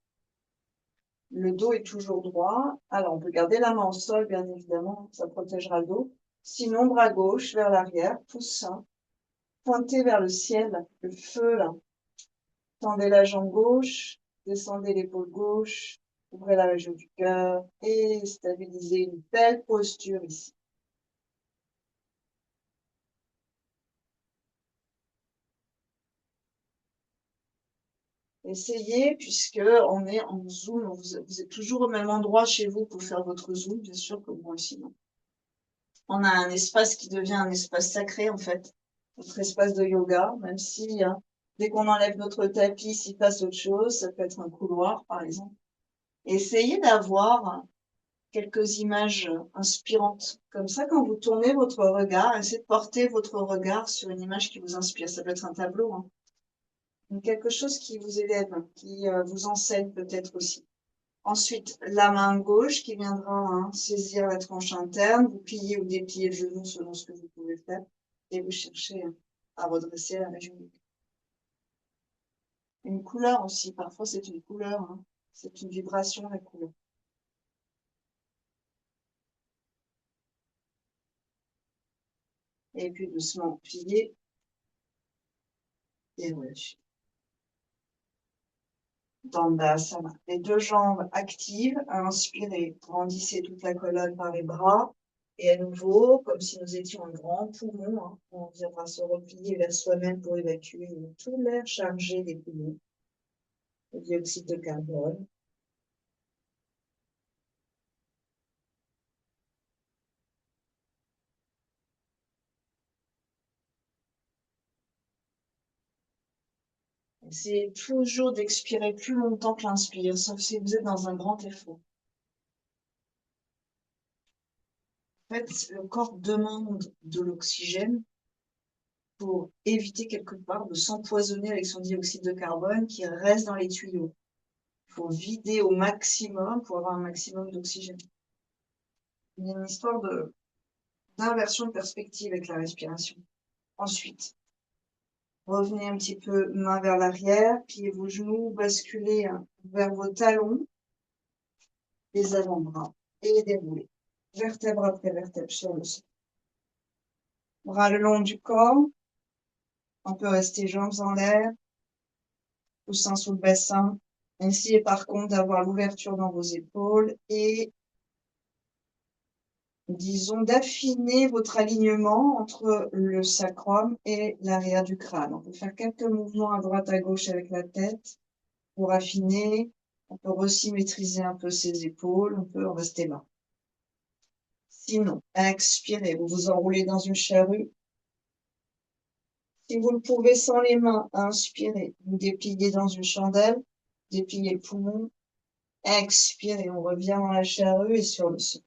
[SPEAKER 1] Le dos est toujours droit. Alors, on peut garder la main au sol, bien évidemment, ça protégera le dos. Sinon, bras gauche vers l'arrière, poussin. Pointez vers le ciel, le feu, là. Tendez la jambe gauche, descendez l'épaule gauche, ouvrez la région du cœur et stabilisez une belle posture ici. Essayez, puisque on est en zoom, vous êtes toujours au même endroit chez vous pour faire votre zoom, bien sûr, comme moi aussi. Non. On a un espace qui devient un espace sacré, en fait, notre espace de yoga, même si dès qu'on enlève notre tapis, s'il passe autre chose, ça peut être un couloir, par exemple. Essayez d'avoir quelques images inspirantes. Comme ça, quand vous tournez votre regard, essayez de porter votre regard sur une image qui vous inspire. Ça peut être un tableau, hein. Quelque chose qui vous élève, qui vous enseigne peut-être aussi. Ensuite, la main gauche qui viendra saisir la tranche interne, vous pliez ou dépliez le genou selon ce que vous pouvez faire, et vous cherchez à redresser la région du cœur. Une couleur aussi, parfois c'est une couleur, hein. C'est une vibration, la couleur. Et puis doucement plier et relâcher. Dandasana. Les deux jambes actives, inspirez, grandissez toute la colonne par les bras. Et à nouveau, comme si nous étions un grand poumon, hein, on viendra se replier vers soi-même pour évacuer tout l'air chargé des poumons, le dioxyde de carbone. C'est toujours d'expirer plus longtemps que l'inspire, sauf si vous êtes dans un grand effort. En fait, le corps demande de l'oxygène pour éviter quelque part de s'empoisonner avec son dioxyde de carbone qui reste dans les tuyaux. Il faut vider au maximum pour avoir un maximum d'oxygène. Il y a une histoire d'inversion de perspective avec la respiration. Ensuite, revenez un petit peu main vers l'arrière, pliez vos genoux, basculez vers vos talons, les avant-bras et déroulez. Vertèbre après vertèbre sur le sol. Bras le long du corps. On peut rester jambes en l'air, coussin sous le bassin. Essayez par contre d'avoir l'ouverture dans vos épaules et disons, d'affiner votre alignement entre le sacrum et l'arrière du crâne. On peut faire quelques mouvements à droite, à gauche avec la tête pour affiner. On peut aussi maîtriser un peu ses épaules. On peut en rester là. Sinon, expirez. Vous vous enroulez dans une charrue. Si vous le pouvez sans les mains, inspirez. Vous dépliez dans une chandelle, dépliez le poumon, expirez. On revient dans la charrue et sur le sol.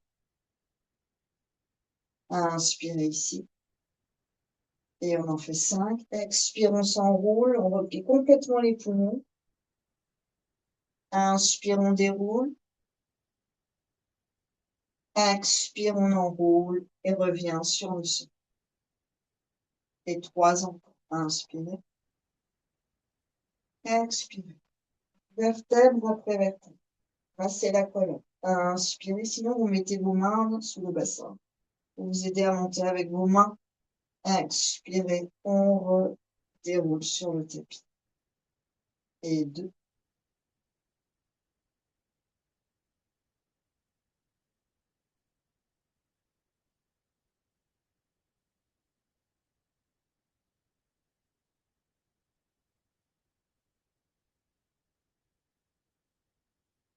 [SPEAKER 1] Inspirez ici. Et on en fait 5. Expire, on s'enroule. On replie complètement les poumons. Inspire, on déroule. Expire, on enroule et revient sur le sol. Et 3 encore. Inspirez. Expirez. Vertèbre après vertèbre. Passez la colonne. Inspirez. Sinon, vous mettez vos mains sous le bassin. Vous aidez à monter avec vos mains. Expirez. On redéroule sur le tapis. Et 2.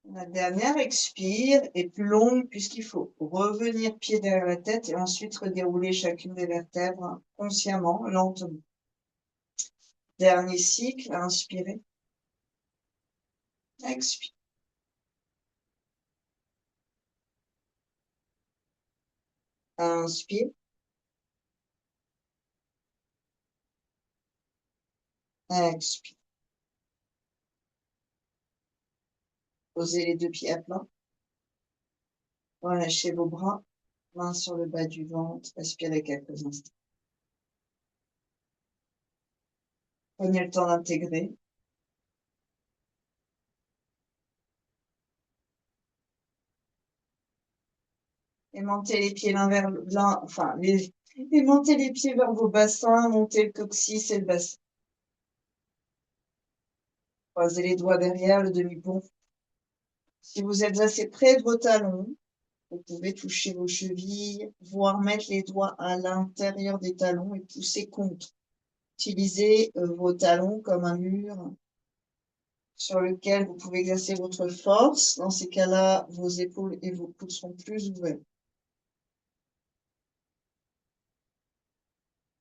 [SPEAKER 1] La dernière expire est plus longue puisqu'il faut revenir pied derrière la tête et ensuite redérouler chacune des vertèbres consciemment, lentement. Dernier cycle, inspirez. Expire. Inspire. Expire. Posez les 2 pieds à plat. Relâchez vos bras. Main sur le bas du ventre. Respirez quelques instants. Prenez le temps d'intégrer. Aimantez les pieds l'un vers l'un, enfin, aimantez les pieds vers vos bassins, montez le coccyx et le bassin. Croisez les doigts derrière le demi-pont. Si vous êtes assez près de vos talons, vous pouvez toucher vos chevilles, voire mettre les doigts à l'intérieur des talons et pousser contre. Utilisez vos talons comme un mur sur lequel vous pouvez exercer votre force. Dans ces cas-là, vos épaules et vos coudes seront plus ouverts.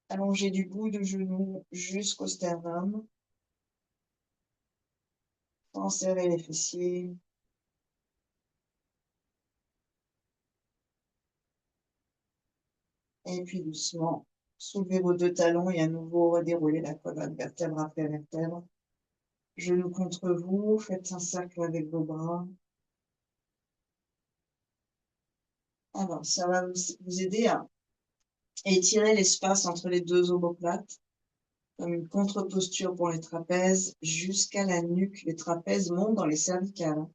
[SPEAKER 1] Allongez du bout de genou jusqu'au sternum, sans serrer les fessiers. Et puis doucement, soulevez vos 2 talons et à nouveau redéroulez la colonne vertèbre après vertèbre. Genoux contre vous, faites un cercle avec vos bras. Alors, ça va vous aider à étirer l'espace entre les 2 omoplates, comme une contre-posture pour les trapèzes, jusqu'à la nuque. Les trapèzes montent dans les cervicales.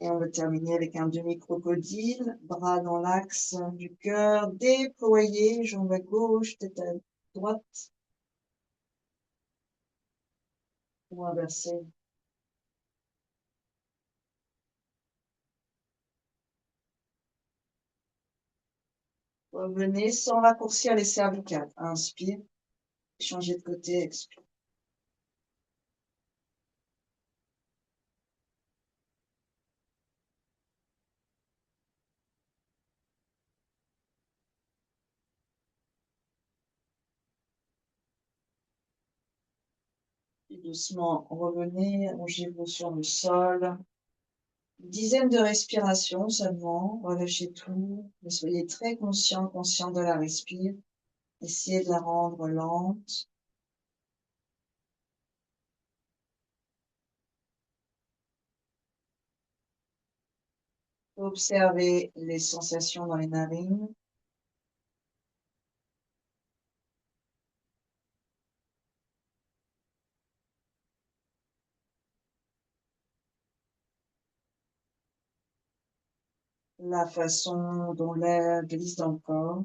[SPEAKER 1] Et on va terminer avec un demi-crocodile, bras dans l'axe du cœur, déployés, jambes à gauche, tête à droite, ou inversé. Revenez sans raccourcir les cervicales. Inspire, changez de côté, expire. Et doucement, revenez, allongez-vous sur le sol. Une dizaine de respirations seulement, relâchez tout, mais soyez très conscient, conscient de la respire. Essayez de la rendre lente. Observez les sensations dans les narines. La façon dont l'air glisse dans le corps.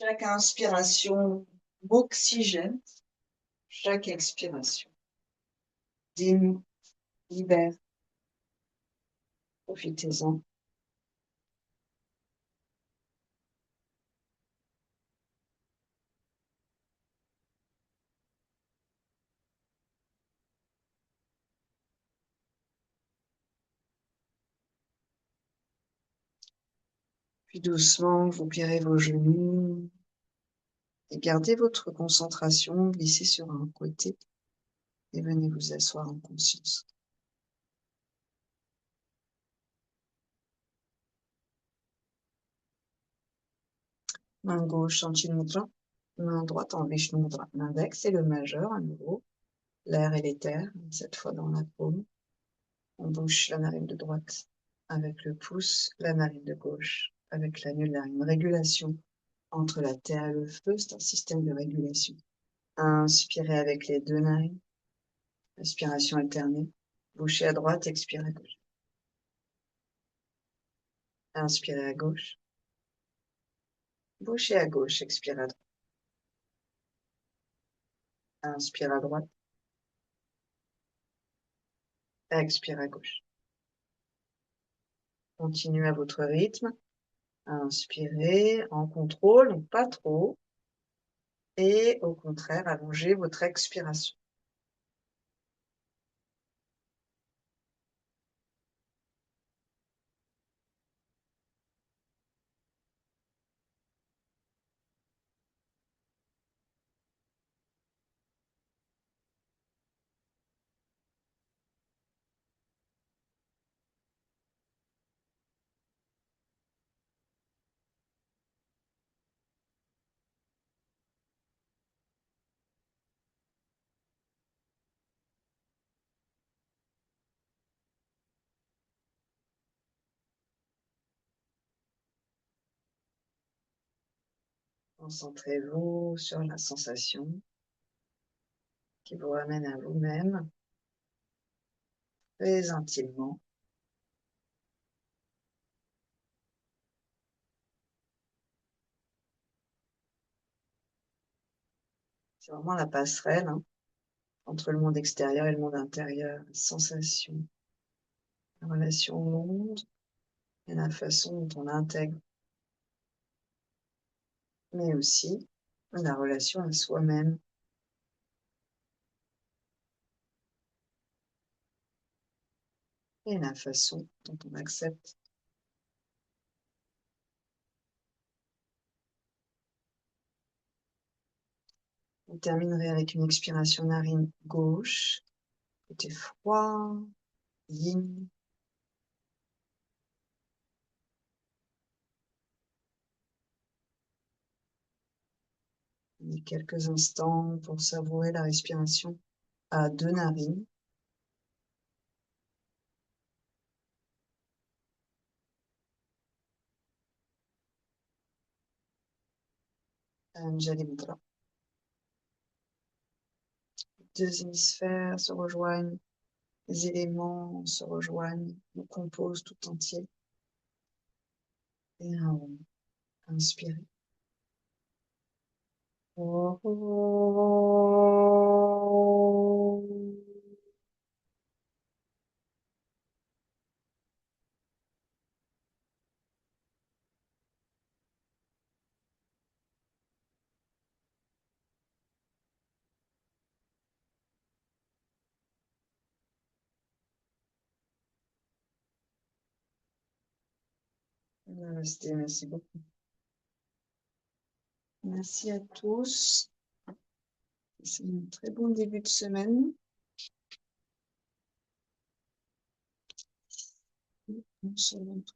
[SPEAKER 1] Chaque inspiration m'oxygène, chaque expiration dénoue, libère. Profitez-en. Puis doucement, vous pliez vos genoux et gardez votre concentration, glissez sur un côté et venez vous asseoir en conscience. Main gauche en Chin Mudra, main droite en Vishnu Mudra. L'index et le majeur à nouveau, l'air et l'éther, cette fois dans la paume. On bouche la narine de droite avec le pouce, la narine de gauche avec l'annulaire. Une régulation entre la terre et le feu, c'est un système de régulation. Inspirez avec les deux narines, inspiration alternée. Bouchez à droite, expirez à gauche. Inspirez à gauche. Bouchez à gauche, expirez à droite. Inspire à droite. Expire à gauche. Continuez à votre rythme. Inspirez en contrôle, donc pas trop. Et au contraire, allongez votre expiration. Concentrez-vous sur la sensation qui vous ramène à vous-même, très intimement. C'est vraiment la passerelle entre le monde extérieur et le monde intérieur, la sensation, la relation au monde et la façon dont on l'intègre, mais aussi la relation à soi-même. Et la façon dont on accepte. On terminerait avec une expiration narine gauche, côté froid, yin. Et quelques instants pour savourer la respiration à deux narines. Anjali Mudra. Deux hémisphères se rejoignent, les éléments se rejoignent, nous composent tout entier. Et inspirez. Namasté, merci beaucoup. Merci à tous. C'est un très bon début de semaine. On se retrouve.